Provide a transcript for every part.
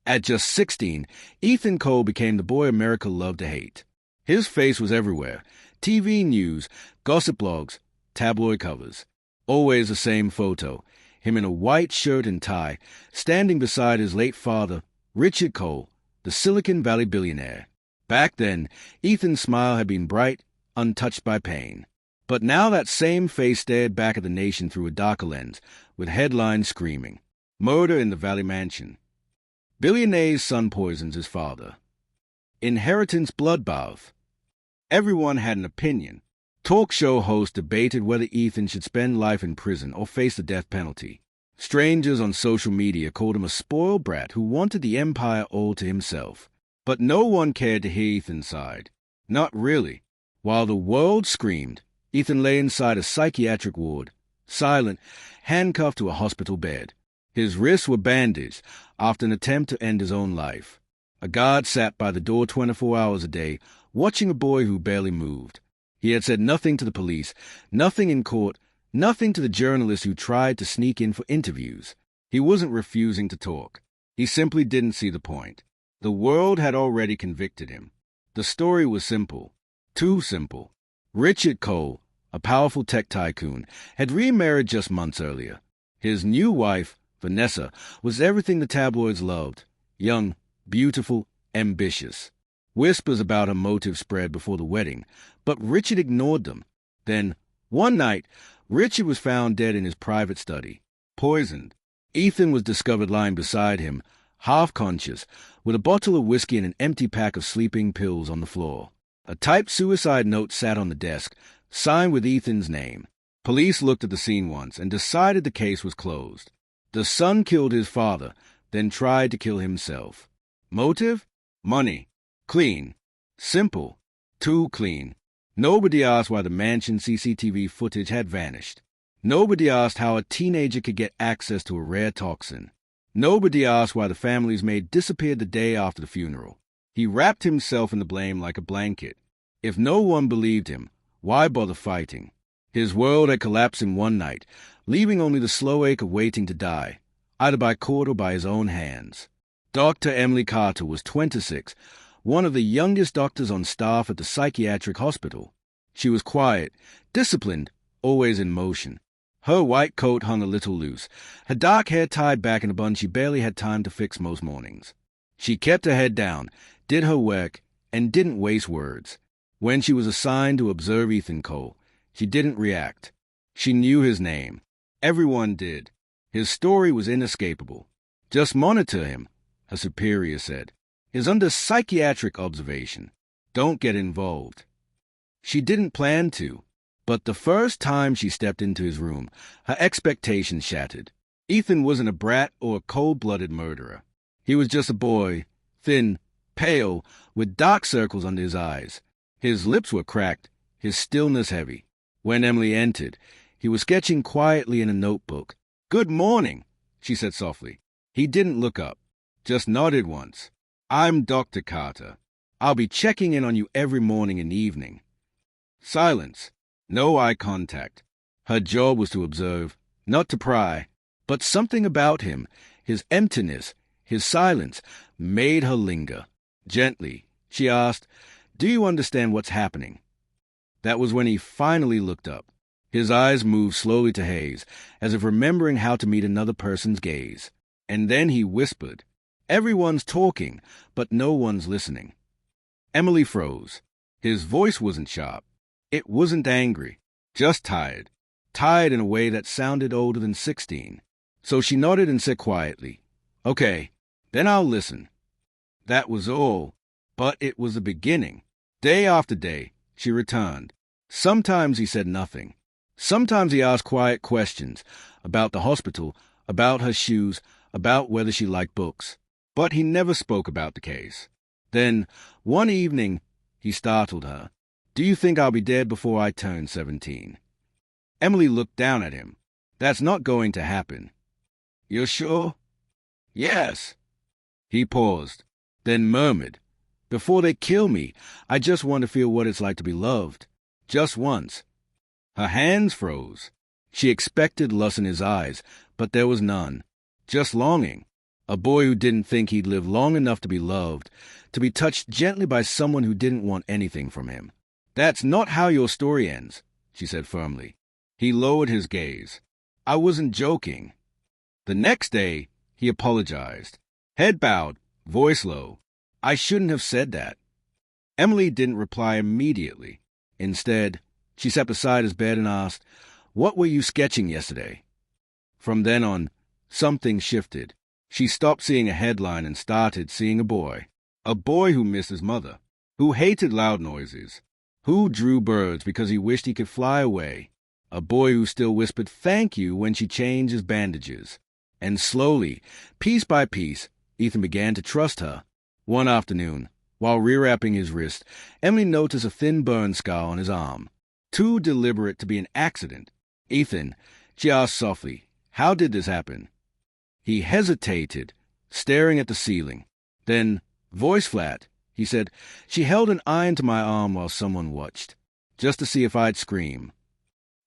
At just 16, Ethan Cole became the boy America loved to hate. His face was everywhere. TV news, gossip blogs, tabloid covers. Always the same photo. Him in a white shirt and tie, standing beside his late father, Richard Cole, the Silicon Valley billionaire. Back then, Ethan's smile had been bright, untouched by pain. But now that same face stared back at the nation through a darker lens, with headlines screaming, "Murder in the Valley Mansion." Billionaire's son poisons his father. Inheritance bloodbath. Everyone had an opinion. Talk show hosts debated whether Ethan should spend life in prison or face the death penalty. Strangers on social media called him a spoiled brat who wanted the empire all to himself. But no one cared to hear Ethan's side. Not really. While the world screamed, Ethan lay inside a psychiatric ward, silent, handcuffed to a hospital bed. His wrists were bandaged after an attempt to end his own life. A guard sat by the door 24 hours a day, watching a boy who barely moved. He had said nothing to the police, nothing in court, nothing to the journalists who tried to sneak in for interviews. He wasn't refusing to talk. He simply didn't see the point. The world had already convicted him. The story was simple. Too simple. Richard Cole, a powerful tech tycoon, had remarried just months earlier. His new wife, Vanessa, was everything the tabloids loved. Young, beautiful, ambitious. Whispers about her motives spread before the wedding, but Richard ignored them. Then, one night, Richard was found dead in his private study, poisoned. Ethan was discovered lying beside him, half-conscious, with a bottle of whiskey and an empty pack of sleeping pills on the floor. A typed suicide note sat on the desk, signed with Ethan's name. Police looked at the scene once and decided the case was closed. The son killed his father, then tried to kill himself. Motive? Money. Clean. Simple. Too clean. Nobody asked why the mansion CCTV footage had vanished. Nobody asked how a teenager could get access to a rare toxin. Nobody asked why the family's maid disappeared the day after the funeral. He wrapped himself in the blame like a blanket. If no one believed him, why bother fighting? His world had collapsed in one night, leaving only the slow ache of waiting to die, either by court or by his own hands. Dr. Emily Carter was 26, one of the youngest doctors on staff at the psychiatric hospital. She was quiet, disciplined, always in motion. Her white coat hung a little loose, her dark hair tied back in a bun she barely had time to fix most mornings. She kept her head down, did her work, and didn't waste words. When she was assigned to observe Ethan Cole, she didn't react. She knew his name. Everyone did. His story was inescapable. Just monitor him, her superior said. Is under psychiatric observation. Don't get involved. She didn't plan to, but the first time she stepped into his room, her expectations shattered. Ethan wasn't a brat or a cold-blooded murderer. He was just a boy, thin, pale, with dark circles under his eyes. His lips were cracked, his stillness heavy. When Emily entered, he was sketching quietly in a notebook. "Good morning," she said softly. He didn't look up, just nodded once. "I'm Dr. Carter. I'll be checking in on you every morning and evening." Silence. No eye contact. Her job was to observe, not to pry. But something about him, his emptiness, his silence, made her linger. Gently, she asked, "Do you understand what's happening?" That was when he finally looked up. His eyes moved slowly to hers, as if remembering how to meet another person's gaze. And then he whispered, "Everyone's talking, but no one's listening." Emily froze. His voice wasn't sharp. It wasn't angry, just tired. Tired in a way that sounded older than 16. So she nodded and said quietly, "Okay, then I'll listen." That was all, but it was the beginning. Day after day, she returned. Sometimes he said nothing. Sometimes he asked quiet questions about the hospital, about her shoes, about whether she liked books. But he never spoke about the case. Then, one evening, he startled her. "Do you think I'll be dead before I turn 17? Emily looked down at him. "That's not going to happen." "You're sure?" "Yes." He paused, then murmured, "Before they kill me, I just want to feel what it's like to be loved. Just once." Her hands froze. She expected lust in his eyes, but there was none. Just longing. A boy who didn't think he'd live long enough to be loved, to be touched gently by someone who didn't want anything from him. "That's not how your story ends," she said firmly. He lowered his gaze. "I wasn't joking." The next day, he apologized. Head bowed, voice low. "I shouldn't have said that." Emily didn't reply immediately. Instead, she sat beside his bed and asked, "What were you sketching yesterday?" From then on, something shifted. She stopped seeing a headline and started seeing a boy. A boy who missed his mother, who hated loud noises, who drew birds because he wished he could fly away. A boy who still whispered "thank you" when she changed his bandages. And slowly, piece by piece, Ethan began to trust her. One afternoon, while rewrapping his wrist, Emily noticed a thin burn scar on his arm. Too deliberate to be an accident. "Ethan," she asked softly, "how did this happen?" He hesitated, staring at the ceiling. Then, voice flat, he said, "She held an iron to my arm while someone watched, just to see if I'd scream."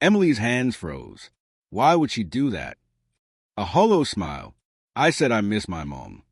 Emily's hands froze. Why would she do that? A hollow smile. "I said I miss my mom."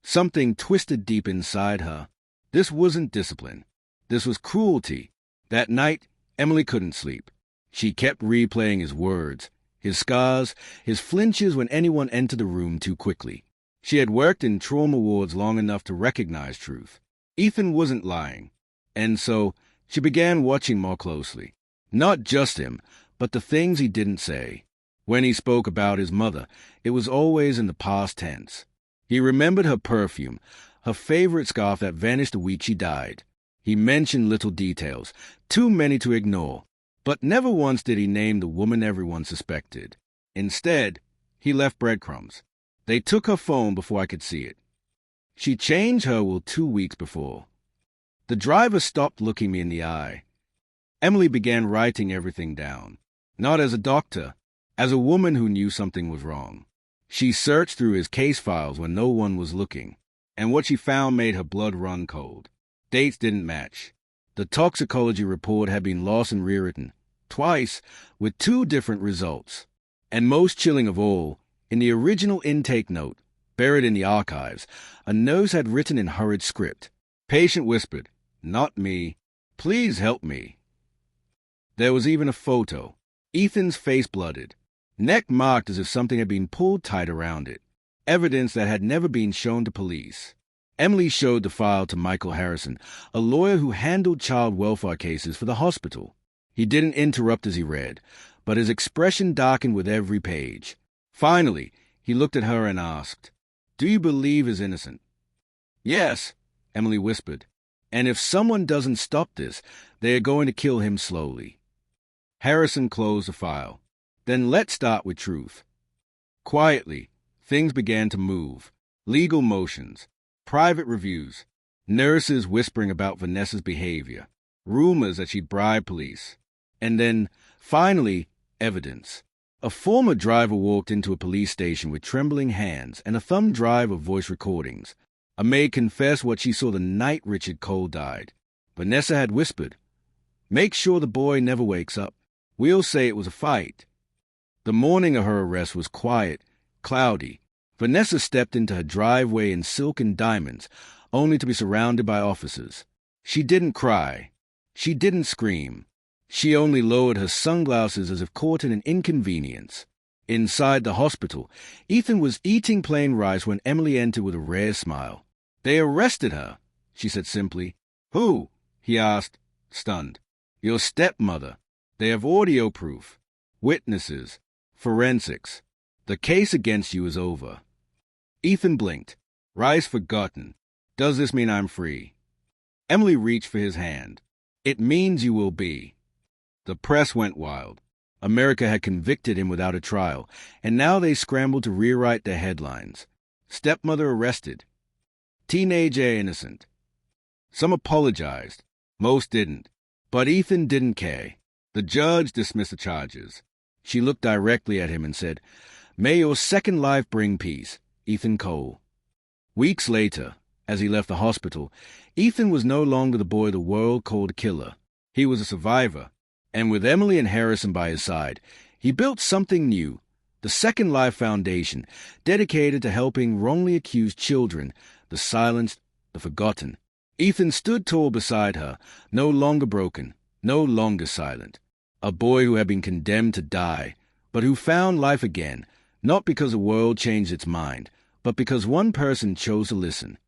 Something twisted deep inside her. This wasn't discipline. This was cruelty. That night, Emily couldn't sleep. She kept replaying his words, his scars, his flinches when anyone entered the room too quickly. She had worked in trauma wards long enough to recognize truth. Ethan wasn't lying. And so, she began watching more closely. Not just him, but the things he didn't say. When he spoke about his mother, it was always in the past tense. He remembered her perfume, her favorite scarf that vanished the week she died. He mentioned little details, too many to ignore, but never once did he name the woman everyone suspected. Instead, he left breadcrumbs. "They took her phone before I could see it. She changed her will 2 weeks before. The driver stopped looking me in the eye." Emily began writing everything down, not as a doctor, as a woman who knew something was wrong. She searched through his case files when no one was looking, and what she found made her blood run cold. Dates didn't match. The toxicology report had been lost and rewritten, twice, with 2 different results. And most chilling of all, in the original intake note, buried in the archives, a nurse had written in hurried script. Patient whispered, "Not me. Please help me." There was even a photo. Ethan's face blooded, neck marked as if something had been pulled tight around it, evidence that had never been shown to police. Emily showed the file to Michael Harrison, a lawyer who handled child welfare cases for the hospital. He didn't interrupt as he read, but his expression darkened with every page. Finally, he looked at her and asked, "Do you believe he's innocent?" "Yes," Emily whispered. "And if someone doesn't stop this, they are going to kill him slowly." Harrison closed the file. "Then let's start with truth." Quietly, things began to move. Legal motions, private reviews, nurses whispering about Vanessa's behavior, rumors that she'd bribed police. And then, finally, evidence. A former driver walked into a police station with trembling hands and a thumb drive of voice recordings. A maid confessed what she saw the night Richard Cole died. Vanessa had whispered, "Make sure the boy never wakes up. We'll say it was a fight." The morning of her arrest was quiet, cloudy. Vanessa stepped into her driveway in silk and diamonds, only to be surrounded by officers. She didn't cry. She didn't scream. She only lowered her sunglasses as if caught in an inconvenience. Inside the hospital, Ethan was eating plain rice when Emily entered with a rare smile. "They arrested her," she said simply. "Who?" he asked, stunned. "Your stepmother. They have audio proof, witnesses, forensics. The case against you is over." Ethan blinked. "Rice forgotten. Does this mean I'm free?" Emily reached for his hand. "It means you will be." The press went wild. America had convicted him without a trial, and now they scrambled to rewrite their headlines. Stepmother arrested. Teenager innocent. Some apologized. Most didn't. But Ethan didn't care. The judge dismissed the charges. She looked directly at him and said, "May your second life bring peace, Ethan Cole." Weeks later, as he left the hospital, Ethan was no longer the boy the world called a killer. He was a survivor, and with Emily and Harrison by his side, he built something new, The Second Life Foundation, dedicated to helping wrongly accused children, the silenced, the forgotten. Ethan stood tall beside her, no longer broken, no longer silent. A boy who had been condemned to die, but who found life again, not because the world changed its mind, but because one person chose to listen.